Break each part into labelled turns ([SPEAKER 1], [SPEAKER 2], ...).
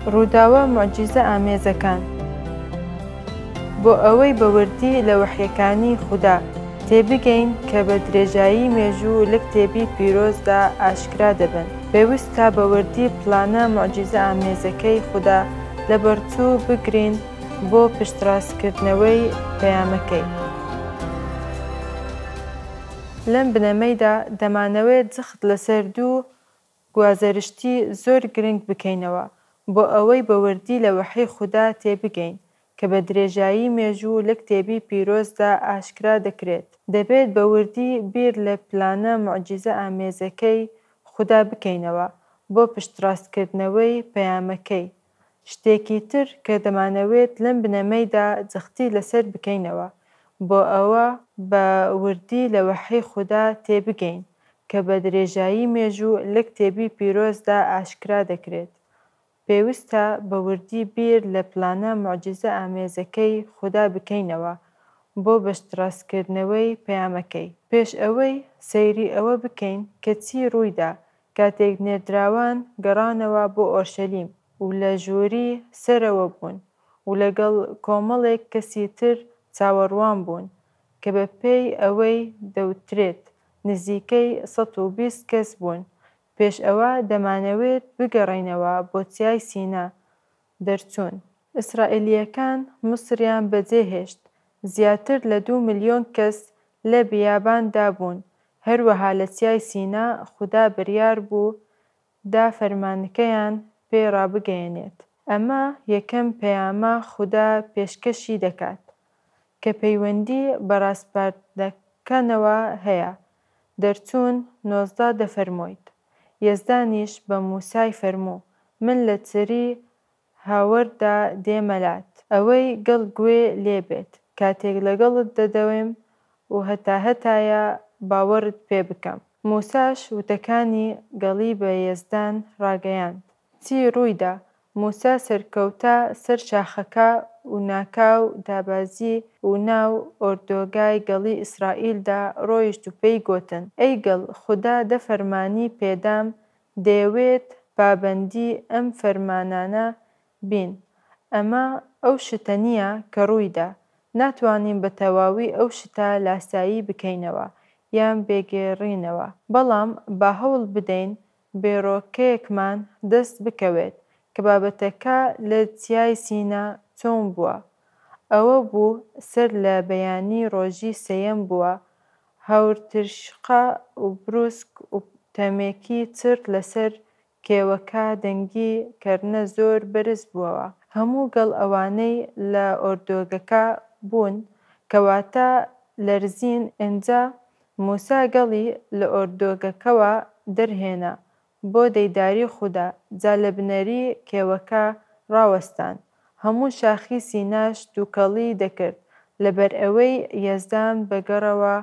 [SPEAKER 1] ڕووداوە موعجیزە ئامێزەکان بۆ ئەوەی بە وردی لە وحیەکانی خودا تێبگەین کە بە درێژایی مێژوو لە کتێبی پیرۆزدا ئاشکرا دەبن. پێویستە بە وردی پلانە موعجیزە ئامێزەکەی خودا لە بەرچوو بگرین بۆ پشتڕاستکردنەوەی پەیامەکەی. لەم بنەمەیدا دەمانەوێت جەخت لەسەر دوو گوازەرشتی زۆر گرنگ بکەینەوە بۆ ئەوەی بە وردی لە وحی خودا تێبگەین کە بە درێژایی مێژوو لە کتێبی پیرۆزدا ئاشکرا دەکرێت. دەبێت بە وردی بیر لە پلانە موعجیزە ئامێزەکەی خودا بکەینەوە بۆ پشتڕاستکردنەوەی پەیامەکەی. شتێکی تر کە دەمانەوێت لەم بنەمەیدا جەختی لەسەر بکەینەوە بۆ ئەوە بە وردی لە وحی خودا تێبگەین کە بە درێژایی مێژوو لە کتێبی پیرۆزدا ئاشکرا دەکرێت. پێویستە بە وردی بیر لە پلانە موعجیزە ئامێزەکەی خودا بکەینەوە بۆ پشتڕاستکردنەوەی پەیامەکەی. پێش ئەوەی سەیری ئەوە بکەین کە چی ڕوویدا کاتێک نێردراوان گەڕانەوە بۆ ئۆرشەلیم و لە ژووری سەرەوە بوون و لەگەڵ کۆمەڵێک کەسی تر چاوەڕوان بوون کە بە پێی ئەوەی دەوترێت نزیکەی 120 کەس بوون. پێش ئەوە دەمانەوێت بگەڕێینەوە بۆ چیای سینا دەرچوون. ئیسرائیلیەکان مسریان بەجێهێشت. زیاتر لە 2 ملیۆن کەس لە بیاباندا بوون. هەروەها لە چیای سینا خودا بڕیار بوو دا فەرمانەکەیان پێ ڕابگەیەنێت. ئەمە یەکەم پەیامە خودا پێشکەشی دەکات کە پەیوەندی بە ڕاستپاردەکانەوە هەیە. دەرچوون 19 دەفەرمۆیت. یەزدانیش بە موسای فەرموو من لە چری هاوەردا دێمەلات ئەوەی گەڵ گوێ لێبێت کاتێک لەگەڵت دەدەوێم و هەتایە باوەڕت پێ بکەم. موساش وتەکانی گەڵی بە یەزدان ڕاگەیاند. چی ڕوویدا؟ موسا سەرکەوتە سەر شاخەکە و ناکاو دابازی و ناو ئۆردۆگای گەڵی ئیسرائیلدا ڕۆیشت و پێی گوتن ئەی گەڵ خودا دەفەرمانی پێدام دەیەوێت پابەندی ئەم فەرمانانە بین. ئەمە ئەو شتە نییە کە ڕوویدا. ناتوانین بە تەواوی ئەو شتە لاسایی بکەینەوە یان بێگێڕینەوە. بەڵام با هەوڵ بدەین بێڕۆکەیەکمان دەست بکەوێت کە بابەتەکە لە چیای سینا چۆن بووە. ئەوە بوو سەر لە بەیانی ڕۆژی سەیەم بووە. هاورترشقە و بروسک و تەمێکی چرک لەسەر کێوەکە دەنگی کەرنە زۆر بەرز بووەوە. هەموو گەڵ ئەوانەی لە ئۆردۆگەکە بوون کەواتە لەرزین. ئینجا موسا گەڵی لە ئۆردۆگەکەوە دەرهێنا بۆ دەیداری خودا. جا لە بنەری کێوەکە ڕاوەستان. هەموو شاخی سیناش دووکەڵی دەکرد لەبەر ئەوەی یەزدان بەگەڕەوە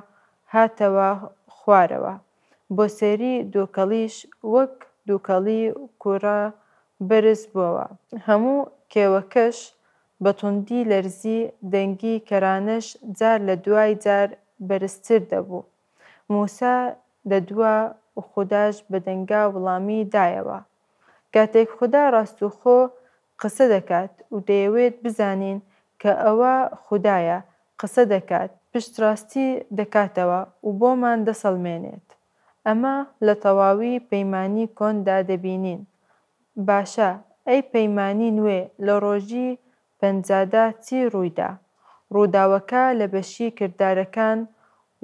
[SPEAKER 1] هاتەوە خوارەوە. بۆ سەیری دووکەڵیش وەک دووکەڵی کوڕە بەرز بووەوە. هەموو کێوەکەش بە توندی لەرزی. دەنگی کەرانەش جار لە دوای جار بەرزتر دەبوو. موسا دەدووە و خوداش بە دەنگا وەڵامی دایەوە. کاتێک خودا ڕاستوخۆ قسە دەکات و دەیەوێت بزانین کە ئەوە خودایە قسە دەکات پشتڕاستی دەکاتەوە و بۆمان دەسەڵمێنێت. ئەمە لە تەواوی پەیمانی کۆندا دەبینین. باشە ئەی پەیمانی نوێ لە ڕۆژی پەنجادا چی ڕوویدا؟ ڕووداوەکە لە بەشی کردارەکان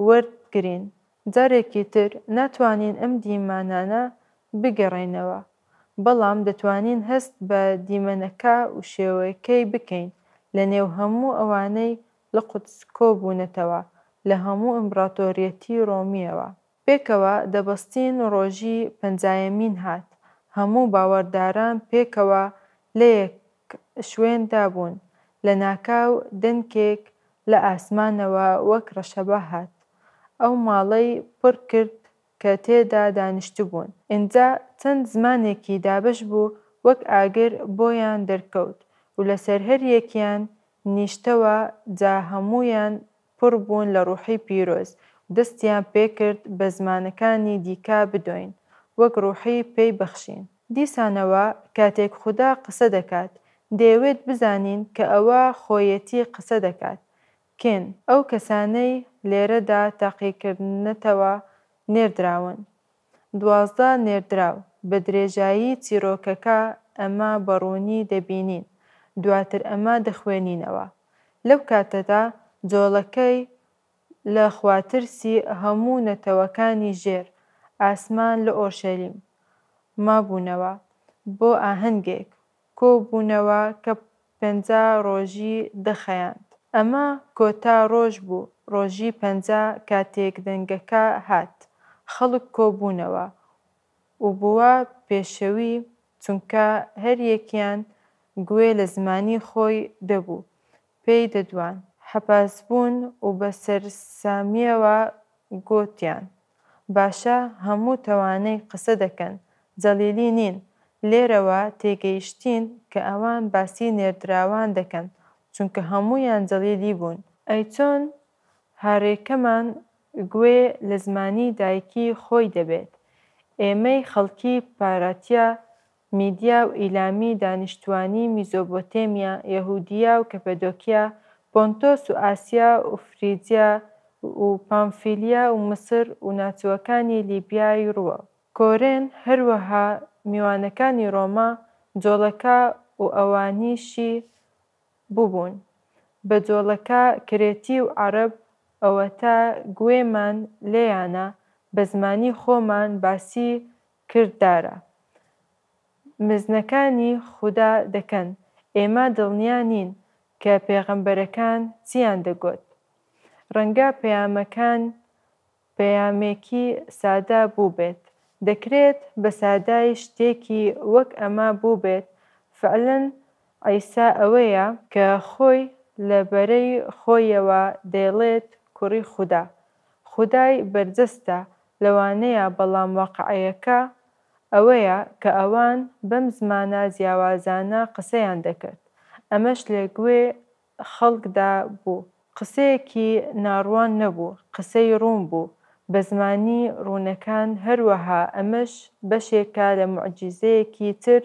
[SPEAKER 1] وەرگرین. جارێکی تر ناتوانین ئەم دیمانانە بگەڕێنەوە بەڵام دەتوانین هەست بە دیمەنەکە و شێوەیەکەی بکەین لە نێو هەموو ئەوانەی لە قودس کۆبوونەتەوە لە هەموو ئیمپراتۆریەتی ڕۆمیەوە. پێکەوە دەبەستین ڕۆژی پەنجایەمین هات. هەموو باوەڕداران پێکەوە لە یەک شوێندا بوون. لە ناکاو دەنگێک لە ئاسمانەوە وەک ڕەشەبە هات. ئەو ماڵەی پڕ کرد کە تێدا دانیشتبوون. ئینجا چەند زمانێکی دابەش بوو وەک ئاگر بۆیان دەرکەوت و لەسەر هەر یەکیان نیشتەوە. جا هەموویان پڕ بوون لە ڕوحی پیرۆز و دەستیان پێکرد بە زمانەکانی دیکە بدۆین وەک ڕوحی پێی بەخشین. دیسانەوە کاتێک خودا قسە دەکات دەیەوێت بزانین کە ئەوە خۆیەتی قسە دەکات. کێن ئەو کەسانەی لێرەدا تاقیکردنەتەوە نێردراون. 12 نێردراو بە درێژایی چیرۆکەکە ئەمە بەڕوونی دەبینین. دواتر ئەمە دەخوێنینەوە. لەو کاتەدا جۆڵەکەی لە خواترسی هەموو نەتەوەکانی ژێر ئاسمان لە ئۆرشەلیم مابوونەوە بۆ ئاهەنگێک کۆبوونەوە کە 50 ڕۆژی دەخەیاند. ئەمە کۆتا ڕۆژ بوو. ڕۆژی 50 کاتێک دەنگەکە هات خەڵک کۆبوونەوە و بووە پێشەوی چونکە هەر یەکیان گوێ لە زمانی خۆی دەبوو پێی دەدوان. حەپاس بوون و بە سەرسامیەوە گوتیان باشە هەموو تەوانەی قسە دەکەن جەلیلی نین. لێرەوە تێگەیشتین کە ئەوان باسی نێردراوان دەکەن چونکە هەموویان جەلیلی بوون. ئەی چۆن هاڕێکەمان گوێ لە زمانی دایکی خۆی دەبێت. ئێمەی خەڵکی پاراتیا میدیا و ئیلامی دانیشتوانی میزۆپۆتێمیا یەهودیا و کەپەدۆکیا پۆنتۆس و ئاسیا و فریجیا و پامفیلیا و مسر و ناچووەکانی لیبیای ڕووە کۆرێن هەروەها میوانەکانی ڕۆما جۆڵەکە و ئەوانیشی بووبوون. بە جۆڵەکە کرێتی و عەرەب ئەوەتا گوێمان لێیانە بە زمانی خۆمان باسی کردارە. مزنەکانی خودا دەکەن. ئێمە دڵنیا نین کە پێغەمبەرەکان چیان دەگوت. ڕەنگە پەیامەکان پەیامێکی سادە بوو بێت. دەکرێت بە سادای شتێکی وەک ئەمە بوو بێت. فعلەن عیسا ئەوەیە کە خۆی لە بەرەی خۆیەوە دەیڵێت کوڕی خودا. خودای بەرجەستە لەوانەیە بەڵام واقعەکە ئەوەیە کە ئەوان بەم زمانە جیاوازانە قسەیان دەکرد. ئەمەش لە گوێ خەڵکدا بوو. قسەیەکی ناڕوان نەبوو. قسەی ڕوون بوو بە زمانی ڕوونەکان. هەروەها ئەمەش بەشێکە لە موعجیزەیەکی تر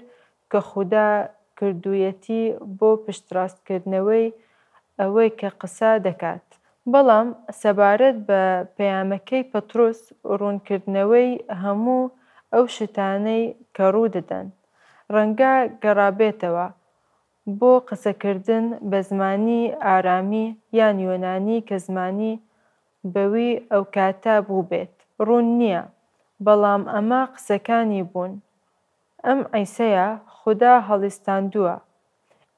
[SPEAKER 1] کە خودا کردوویەتی بۆ پشتڕاستکردنەوەی ئەوەی کە قسە دەکات. بەڵام سەبارەت بە پەیامەکەی پەترۆس ڕوونکردنەوەی هەموو ئەو شتانەی کە ڕوو دەدەن ڕەنگە گەڕابێتەوە بۆ قسەکردن بە زمانی ئارامی یان یۆنانی کە زمانی بەوی ئەو کاتە بوو بێت. ڕوون نییە بەڵام ئەمە قسەکانی بوون. ئەم عیسەیە خودا هەڵیستاندووە.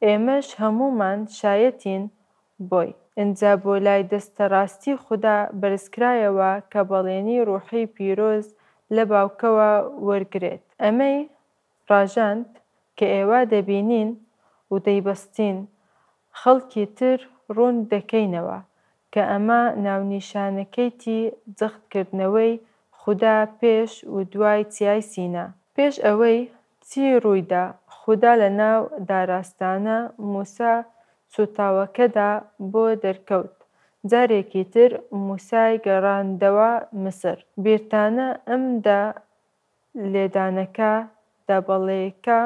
[SPEAKER 1] ئێمەش هەموومان شایەتین بۆی. ئینجا بۆ لای دەستە ڕاستی خودا بەرزکرایەوە کە بەڵێنی ڕوحی پیرۆز لە باوکەوە وەرگرێت. ئەمەی ڕاژاند کە ئێوە دەبینین و دەیبەستین خەڵکی تر ڕوون دەکەینەوە کە ئەمە ناونیشانەکەیتی جەختکردنەوەی خودا پێش و دوای چیای سینە. پێش ئەوەی چی ڕوویدا خودا لە ناو داراستانە موسا سوتاوەکەدا بۆ دەرکەوت. جارێکی تر موسای گەڕاندەوە مسر. بیرتانە ئەم لێدانەکە دابەڵێکە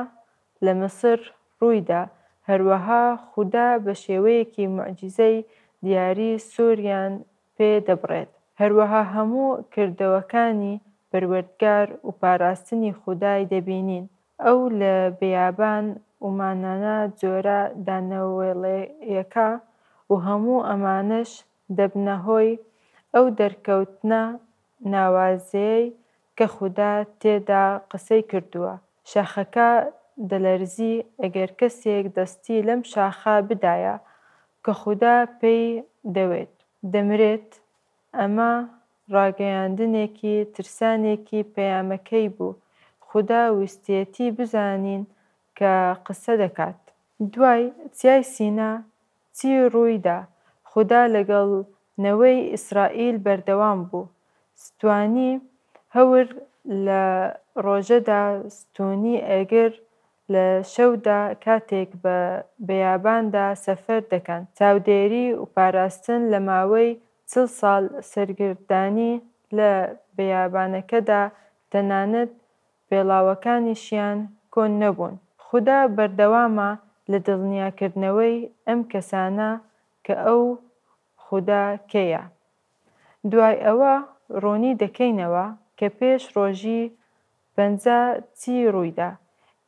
[SPEAKER 1] لە مسر ڕوویدا. هەروەها خودا بە شێوەیەکی موعجیزەی دیاری سووریان پێ دەبڕێت. هەروەها هەموو کردەوەکانی پەروەردگار و پاراستنی خودای دەبینین. ئەو لە بیابان و مانانە جۆرە دانەوێڵەیەکە و هەموو ئەمانەش دەبنە هۆی ئەو دەرکەوتنە ناوازەیەی کە خودا تێدا قسەی کردووە. شاخەکە دەلەرزی ئەگەر کەسێک دەستی لەم شاخە بدایە کە خودا پێی دەوێت دەمرێت. ئەمە ڕاگەیاندنێکی ترسانێکی پەیامەکەی بوو. خودا ویستێتی بزانین کە قسە دەکات. دوای چیای سینە چی ڕوویدا؟ خودا لەگەڵ نەوەی ئیسرائیل بەردەوام بوو. ستوانی هەور لە ڕۆژەدا ستوونی ئەگر لە شەودا کاتێک بە بیاباندا سەفەر دەکەن. چاودێری و پاراستن لە ماوەی 40 ساڵ سەرگردانی لە بیابانەکەدا تەنانەت پێڵاوەکانیشیان کۆن نەبوون. خودا بەردەوامە لە دڵنیاکردنەوەی ئەم کەسانە کە ئەو خودا کێیە. دوای ئەوە ڕوونی دەکەینەوە کە پێش ڕۆژی پەنجا چی ڕوویدا.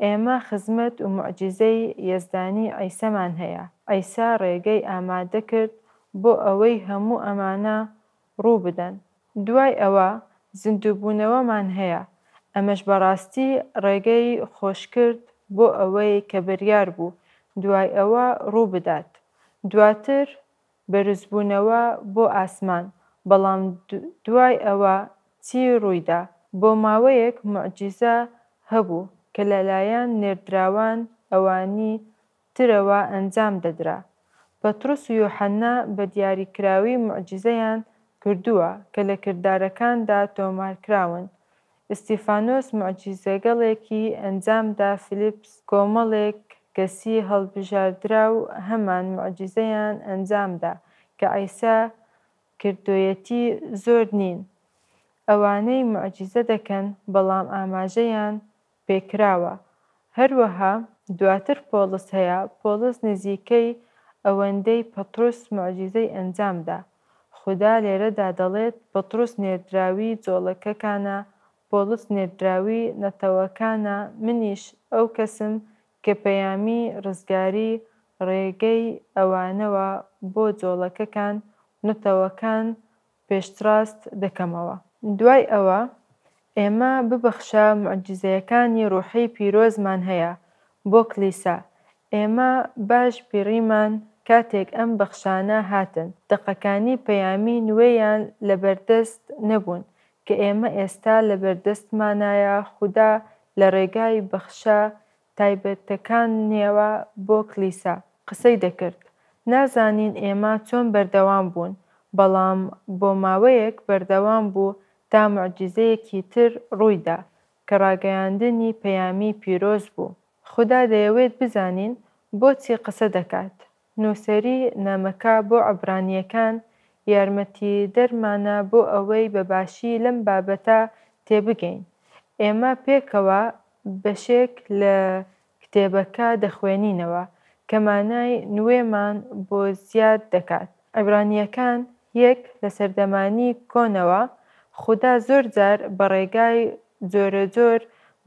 [SPEAKER 1] ئێمە خزمەت و موعجیزەی یەزدانی عیسامان هەیە. عیسا ڕێگەی ئامادە کرد بۆ ئەوەی هەموو ئەمانە ڕوو بدەن. دوای ئەوە زیندووبوونەوەمان هەیە. ئەمەش بەڕاستی ڕێگەی خۆش کرد بۆ ئەوەی کە بڕیار بوو دوای ئەوە ڕوو بدات. دواتر بەرزبوونەوە بۆ ئاسمان. بەڵام دوای ئەوە چی ڕوویدا؟ بۆ ماوەیەک موعجیزە هەبوو کە لەلایەن نێردراوان ئەوانی ترەوە ئەنجام دەدرا. پەترۆس و یۆحەنا بە دیاریکراوی موعجیزەیان کردووە کە لە کردارەکاندا تۆمارکراون. ئستیفانۆس موعجیزەگەڵێکی ئەنجامدا. فیلیپس کۆمەڵێک کەسی هەڵبژاردرا و هەمان موعجیزەیان ئەنجامدا کە عیسا کردوویەتی زۆر نین. ئەوانەی موعجیزە دەکەن بەڵام ئاماژەیان پێکراوە. هەروەها دواتر پۆلس هەیە. پۆلس نزیکەی ئەوەندەی پەترۆس موعجیزەی ئەنجامدا. خودا لێرەدا دەڵێت پەترۆس نێردراوی جۆڵەکەکانە، پۆلس نێردراوی نەتەوەکانە، منیش ئەو کەسم کە پەیامی ڕزگاری ڕێگەی ئەوانەوە بۆ جۆڵەکەکان نەتەوەکان پێشتڕاست دەکەمەوە. دوای ئەوە ئێمە ببەخشە موعجیزەکانی ڕووحی پیرۆزمان هەیە بۆ کلیسا. ئێمە باش بیڕیمان کاتێک ئەم بەخشانە هاتن. دقەکانی پەیامی نوێیان لەبەردەست نەبوون کە ئێمە ئێستا لەبەردەستمانایە. خودا لە ڕێگای بەخشە تایبەتەکانیەوە بۆ کلیسا قسەی دەکرد. نازانین ئێمە چۆن بەردەوام بوون، بەڵام بۆ ماوەیەک بەردەوام بوو تا موعجیزەیەکی تر ڕوویدا کە ڕاگەیاندنی پەیامی پیرۆز بوو. خودا دەیەوێت بزانین بۆچی قسە دەکات. نووسەری نامەکە بۆ عەبرانیەکان یارمەتیدەرمانە بۆ ئەوەی بەباشی لەم بابەتە تێبگەین. ئێمە پێکەوە بەشێک لە کتێبەکە دەخوێنینەوە کە مانای نوێمان بۆ زیاد دەکات. عەبرانیەکان 1 لە سەردەمانی کۆنەوە خودا زۆر جار بە ڕێگای جۆرەجۆر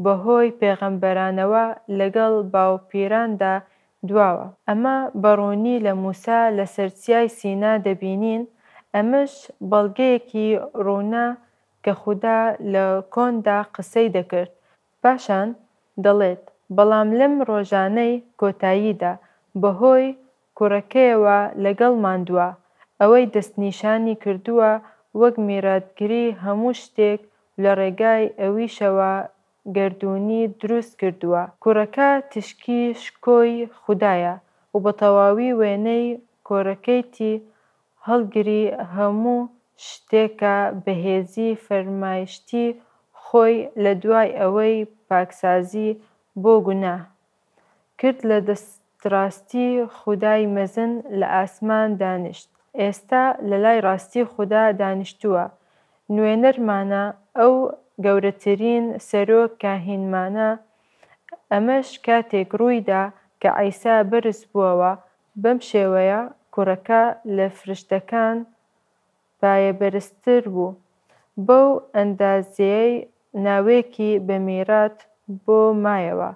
[SPEAKER 1] بەهۆی پێغەمبەرانەوە لەگەڵ باوپیراندا دواوە. ئەمە بەڕوونی لە موسا لەسەر چیای سینا دەبینین. ئەمەش بەڵگەیەکی ڕوونە کە خودا لە کۆندا قسەی دەکرد. پاشان دەڵێت بەڵام لەم ڕۆژانەی کۆتاییدا بەهۆی کوڕەکەیەوە لەگەڵمان دووە. ئەوەی دەستنیشانی کردووە وەک میراتگری هەموو شتێک لە ڕێگای ئەویشەوە گەردوونی دروست کردووە. کوڕەکە تشکی شکۆی خودایە و بە تەواوی وێنەی کۆڕەکەیتی هەڵگری هەموو شتێکە بەهێزی فەرمایشتی خۆی لە دوای ئەوەی پاکسازی بۆ گوناه کرد لە دەستڕاستی خودای مەزن لە ئاسمان دانیشت. ئێستا لە لای ڕاستی خودا دانیشتووە. نوێنەرمانە ئەو گەورەترین سەرۆک کاهینمانە. ئەمەش کاتێک ڕوویدا کە عیسا بەرز بووەوە. بەم شێوەیە کوڕەکە لە فریشتەکان پایەبەرزتر بوو. بەو ئەندازەیەی ناوێکی بە میرات بۆ مایەوە.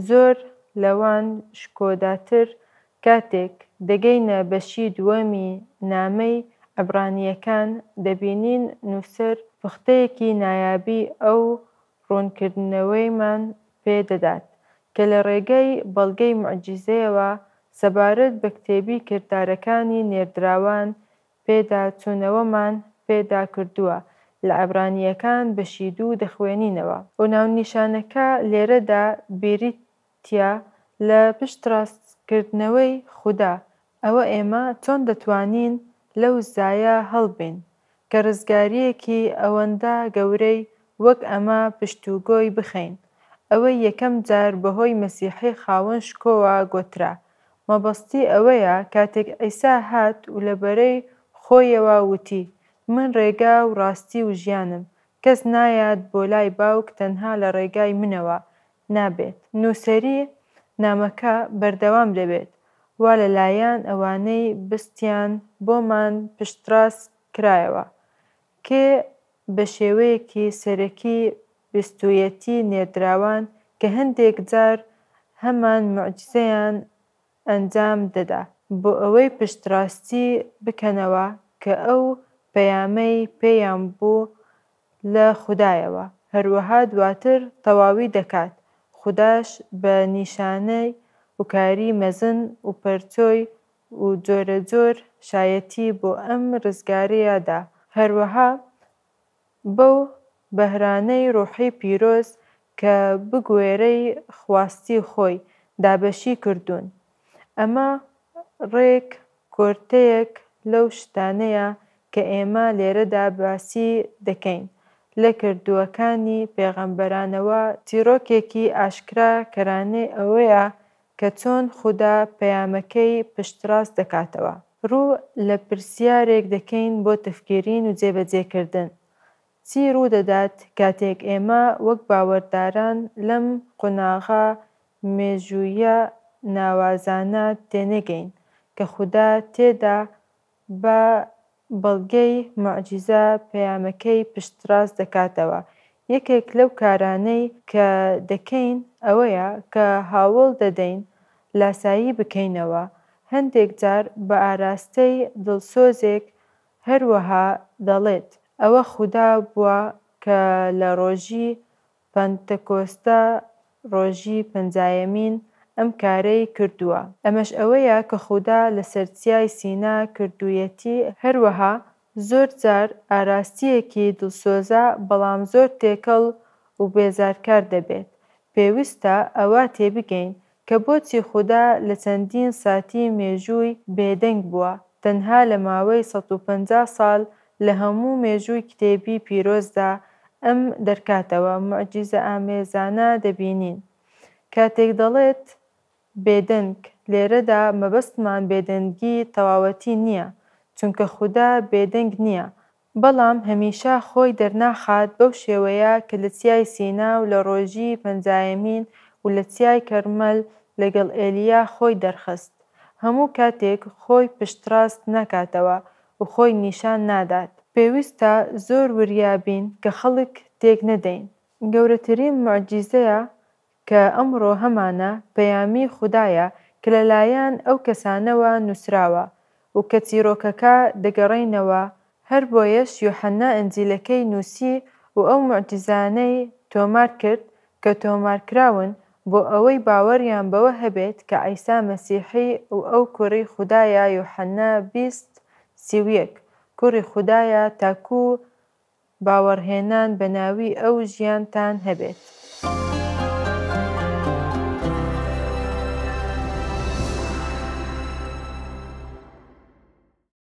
[SPEAKER 1] زۆر لەوان شکۆداتر. کاتێک دەگەینە بەشی دووەمی نامەی عەبرانیەکان دەبینین نووسەر پوختەیەکی نایابی ئەو ڕوونکردنەوەیمان پێدەدات کە لە ڕێگەی بەڵگەی موعجیزەیەوە سەبارەت بە کتێبی کردارەکانی نێردراوان پێداچوونەوەمان پێدا کردووە. لە عەبرانیەکان بەشی 2 دەخوێنینەوە. و ناونیشانەکە لێرەدا بریتیە لە پشتڕاستکردنەوەی خودا. ئەوە ئێمە چۆن دەتوانین لەو زایە هەڵبین کە ڕزگاریەکی ئەوەندە گەورەی وەک ئەمە پشتوگۆی بخەین. ئەوەی یەکەم جار بەهۆی مەسیحی خاوەن شکۆوە گۆترا. مەبەستی ئەوەیە کاتێک عیسا هات و لەبەرەی خۆیەوە وتی من ڕێگا و ڕاستی و ژیانم. کەس نایات بۆ لای باوک تەنها لە ڕێگای منەوە نابێت. نووسەری نامەکە بەردەوام دەبێت وا لەلایەن ئەوانەی بستیان بۆمان پشتڕاست کرایەوە کێ بە شێوەیەکی سەرەکی بیستوویەتی نێردراون کە هەندێک جار هەمان موعجزەیان ئەنجام دەدا بۆ ئەوەی پشتڕاستی بکەنەوە کە ئەو پەیامەی پێیان بوو لە خودایەوە. هەروەها دواتر تەواوی دەکات. خوداش بە نیشانەی وکاری مەزن و پەرچۆی و جۆرە جۆر شایەتی بۆ ئەم ڕزگارەیە دا. هەروەها بەو بەهرانەی ڕۆحی پیرۆز کە بگوێرەی خواستی خۆی دابەشی کردوون. ئەمە ڕێک کۆرتەیەک لەو شتانەیە کە ئێمە لێرەدا باسی دەکەین لە کردووەکانی پێغەمبەرانەوە. چیرۆکێکی ئاشکرا کەرانەی ئەوەیە کە چۆن خودا پەیامەکەی پشتڕاست دەکاتەوە. ڕوو لە پرسیارێک دەکەین بۆ تفکیرین و جێبەجێکردن. چی ڕوودەدات کاتێک ئێمە وەک باوەڕداران لەم قۆناغە مێژوویە ناوازانە تێنەگەین کە خودا تێدا بە بەڵگەی موعجیزە پەیامەکەی پشتڕاست دەکاتەوە. یەکێک لەو کارانەی کە دەکەین ئەوەیە کە هاوڵ دەدەین لاسایی بکەینەوە. هەندێک جار بە ئاراستەی دڵسۆزێک هەروەها دەڵێت ئەوە خودا بووە کە لە ڕۆژی پەنتەکۆستە ڕۆژی پەنجایەمین ئەم کارەی کردووە. ئەمەش ئەوەیە کە خودا لە سەرچیای سینا کردوویەتی. هەروەها زۆر جار ئاراستیەکی دڵسۆزە بەڵام زۆر تێکەڵ و بێزارکار دەبێت. پێویستە ئەوە تێبگەین کە بۆچی خودا لە چەندین ساتی مێژووی بێدەنگ بووە. تەنها لە ماوەی 150 ساڵ لە هەموو مێژووی کتێبی پیرۆزدا ئەم دەرکاتەوە موعجیزە ئامێزانە دەبینین. کاتێک دەڵێت بێدەنگ لێرەدا مەبەستمان بێدەنگی تەواوەتی نییە چونکە خودا بێدەنگ نییە بەڵام هەمیشە خۆی دەرناخات بەو شێوەیە کە لە چیای سینا و لە ڕۆژی پەنجایەمین و لە چیای کەرمەل لەگەڵ ئێلیا خۆی دەرخست. هەموو کاتێک خۆی پشتڕاست ناکاتەوە و خۆی نیشان نادات. پێویستە زۆر وریابین کە خەڵک تێک نەدەین. گەورەترین موعجیزەیە کە ئەمڕۆ هەمانە پەیامی خودایە کە لەلایەن ئەو کەسانەوە نووسراوە و کە چیرۆکەکە دەگەڕێنەوە. هەر بۆیەش یوحەنا ئەنجیلەکەی نووسی و ئەو موعجیزانەی تۆمار کرد کە تۆمارکراون بۆ ئەوەی باوەڕیان بەوە هەبێت کە عیسا مەسیحی و ئەو کوڕی خودایە. یوحەنا 20:31 کوڕی خودایە تاکوو باوەڕهێنان بە ناوی ئەو ژیانتان هەبێت.